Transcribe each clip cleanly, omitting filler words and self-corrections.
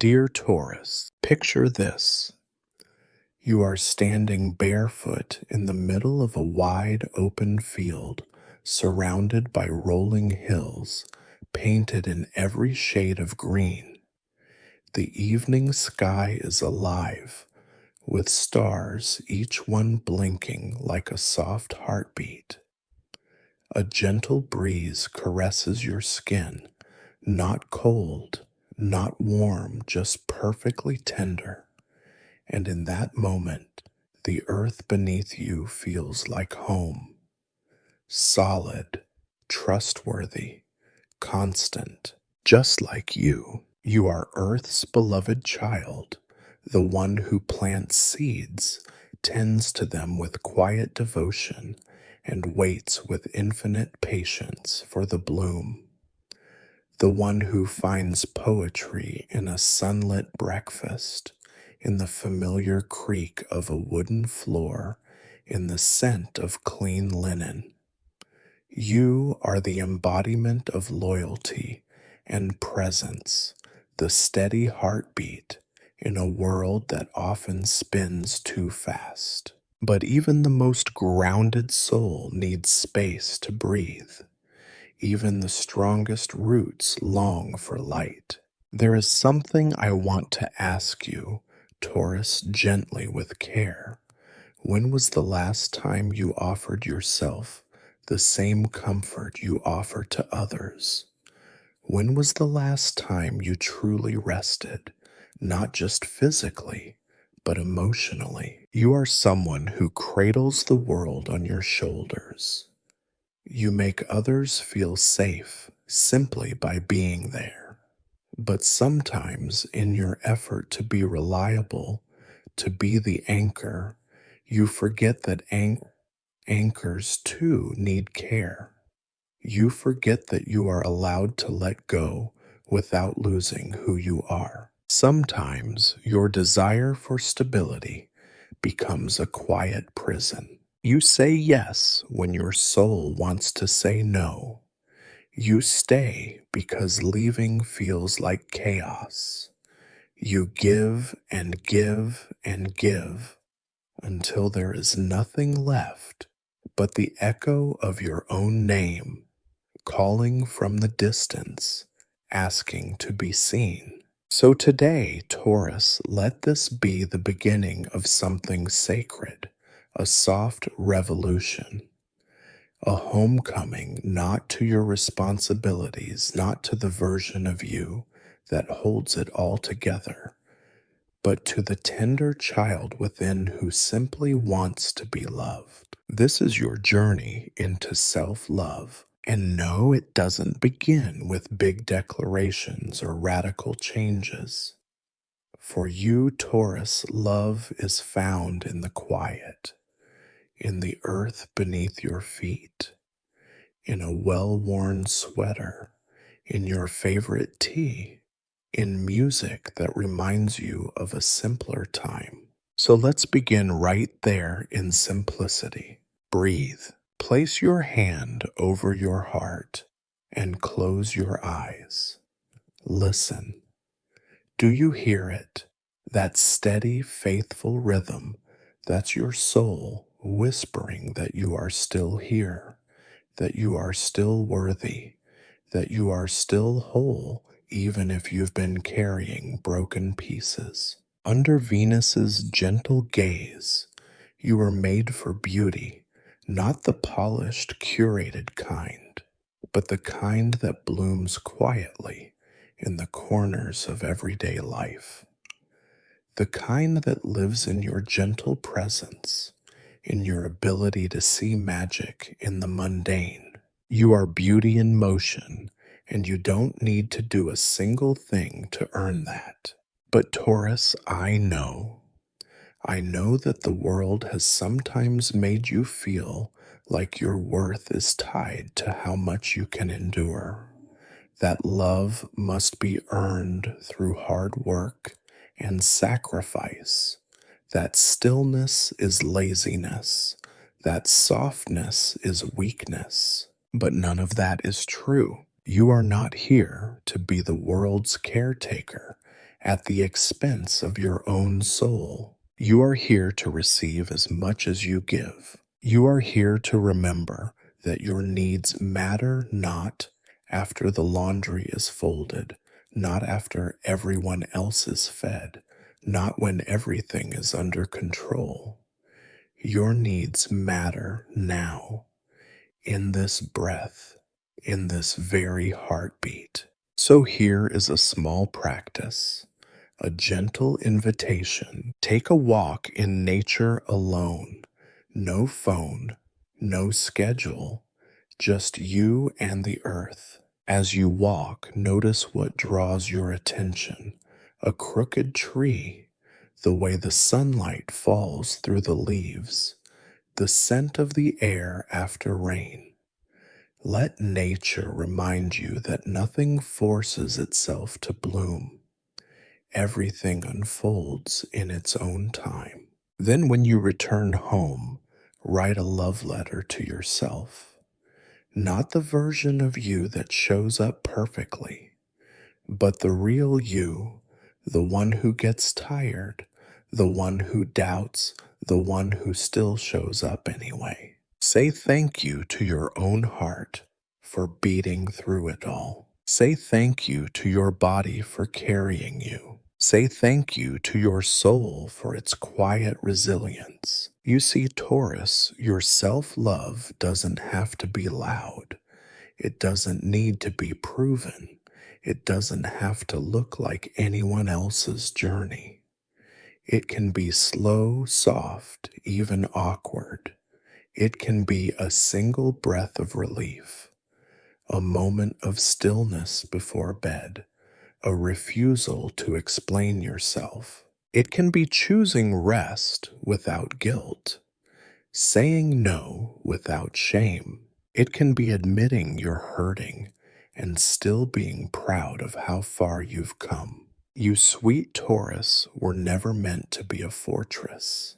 Dear Taurus, picture this. You are standing barefoot in the middle of a wide open field, surrounded by rolling hills, painted in every shade of green. The evening sky is alive, with stars, each one blinking like a soft heartbeat. A gentle breeze caresses your skin, not cold, not warm, just perfectly tender. And in that moment, the earth beneath you feels like home. Solid, trustworthy, constant, just like you. You are Earth's beloved child, the one who plants seeds, tends to them with quiet devotion, and waits with infinite patience for the bloom. The one who finds poetry in a sunlit breakfast, in the familiar creak of a wooden floor, in the scent of clean linen. You are the embodiment of loyalty and presence, the steady heartbeat in a world that often spins too fast. But even the most grounded soul needs space to breathe. Even the strongest roots long for light. There is something I want to ask you, Taurus, gently with care. When was the last time you offered yourself the same comfort you offer to others? When was the last time you truly rested, not just physically, but emotionally? You are someone who cradles the world on your shoulders. You make others feel safe simply by being there. But sometimes, in your effort to be reliable, to be the anchor, you forget that anchors too need care. You forget that you are allowed to let go without losing who you are. Sometimes your desire for stability becomes a quiet prison. You say yes when your soul wants to say no. You stay because leaving feels like chaos. You give and give and give until there is nothing left but the echo of your own name, calling from the distance, asking to be seen. So today, Taurus, let this be the beginning of something sacred, a soft revolution, a homecoming not to your responsibilities, not to the version of you that holds it all together, but to the tender child within who simply wants to be loved. This is your journey into self-love. And no, it doesn't begin with big declarations or radical changes. For you, Taurus, love is found in the quiet, in the earth beneath your feet, in a well-worn sweater, in your favorite tea, in music that reminds you of a simpler time. So let's begin right there in simplicity. Breathe. Place your hand over your heart and close your eyes. Listen. Do you hear it? That steady, faithful rhythm. That's your soul whispering that you are still here, that you are still worthy, that you are still whole, even if you've been carrying broken pieces. Under Venus's gentle gaze, you were made for beauty, not the polished, curated kind, but the kind that blooms quietly in the corners of everyday life. The kind that lives in your gentle presence, in your ability to see magic in the mundane. You are beauty in motion, and you don't need to do a single thing to earn that. But Taurus, I know that the world has sometimes made you feel like your worth is tied to how much you can endure. That love must be earned through hard work and sacrifice. That stillness is laziness. That softness is weakness. But none of that is true. You are not here to be the world's caretaker at the expense of your own soul. You are here to receive as much as you give. You are here to remember that your needs matter not after the laundry is folded, not after everyone else is fed, not when everything is under control. Your needs matter now, in this breath, in this very heartbeat. So here is a small practice, a gentle invitation. Take a walk in nature alone. No phone, no schedule, just you and the earth. As you walk, notice what draws your attention. A crooked tree, the way the sunlight falls through the leaves, the scent of the air after rain. Let nature remind you that nothing forces itself to bloom. Everything unfolds in its own time. Then, when you return home, write a love letter to yourself. Not the version of you that shows up perfectly, but the real you, the one who gets tired, the one who doubts, the one who still shows up anyway. Say thank you to your own heart for beating through it all. Say thank you to your body for carrying you. Say thank you to your soul for its quiet resilience. You see, Taurus, your self-love doesn't have to be loud. It doesn't need to be proven. It doesn't have to look like anyone else's journey. It can be slow, soft, even awkward. It can be a single breath of relief, a moment of stillness before bed, a refusal to explain yourself. It can be choosing rest without guilt, saying no without shame. It can be admitting you're hurting and still being proud of how far you've come. You sweet Taurus were never meant to be a fortress.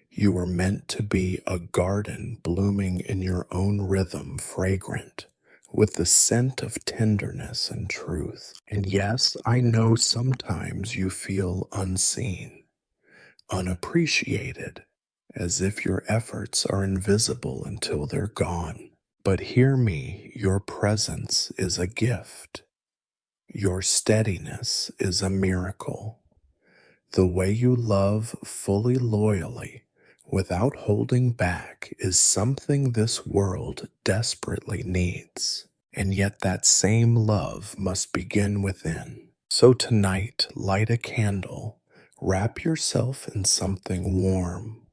You were meant to be a garden blooming in your own rhythm, fragrant, with the scent of tenderness and truth. And yes, I know sometimes you feel unseen, unappreciated, as if your efforts are invisible until they're gone. But hear me, your presence is a gift. Your steadiness is a miracle. The way you love fully loyally, without holding back, is something this world desperately needs. And yet that same love must begin within. So tonight, light a candle, wrap yourself in something warm,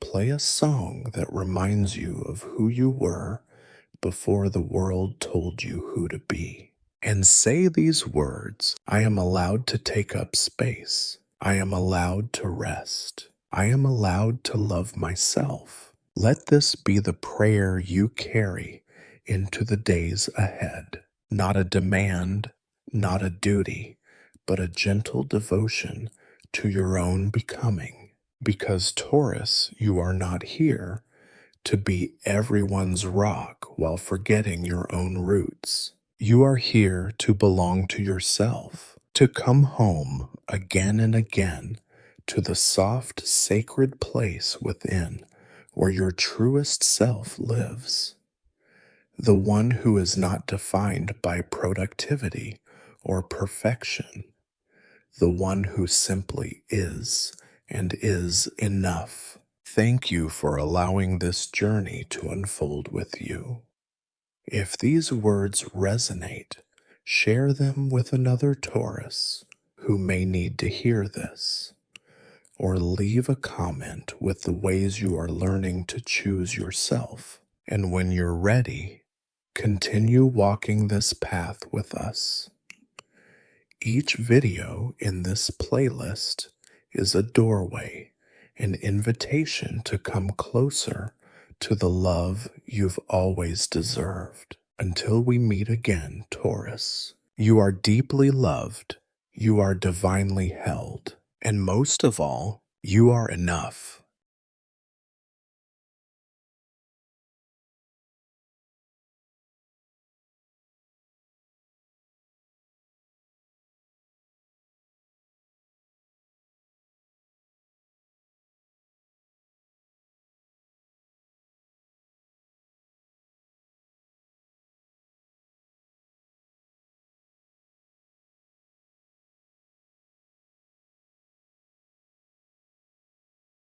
play a song that reminds you of who you were before the world told you who to be. And say these words: I am allowed to take up space. I am allowed to rest. I am allowed to love myself. Let this be the prayer you carry into the days ahead. Not a demand, not a duty, but a gentle devotion to your own becoming. Because Taurus, you are not here to be everyone's rock while forgetting your own roots. You are here to belong to yourself, to come home again and again to the soft, sacred place within where your truest self lives. The one who is not defined by productivity or perfection. The one who simply is and is enough. Thank you for allowing this journey to unfold with you. If these words resonate, share them with another Taurus who may need to hear this, or leave a comment with the ways you are learning to choose yourself. And when you're ready, continue walking this path with us. Each video in this playlist is a doorway, an invitation to come closer to the love you've always deserved. Until we meet again, Taurus, you are deeply loved, you are divinely held, and most of all, you are enough.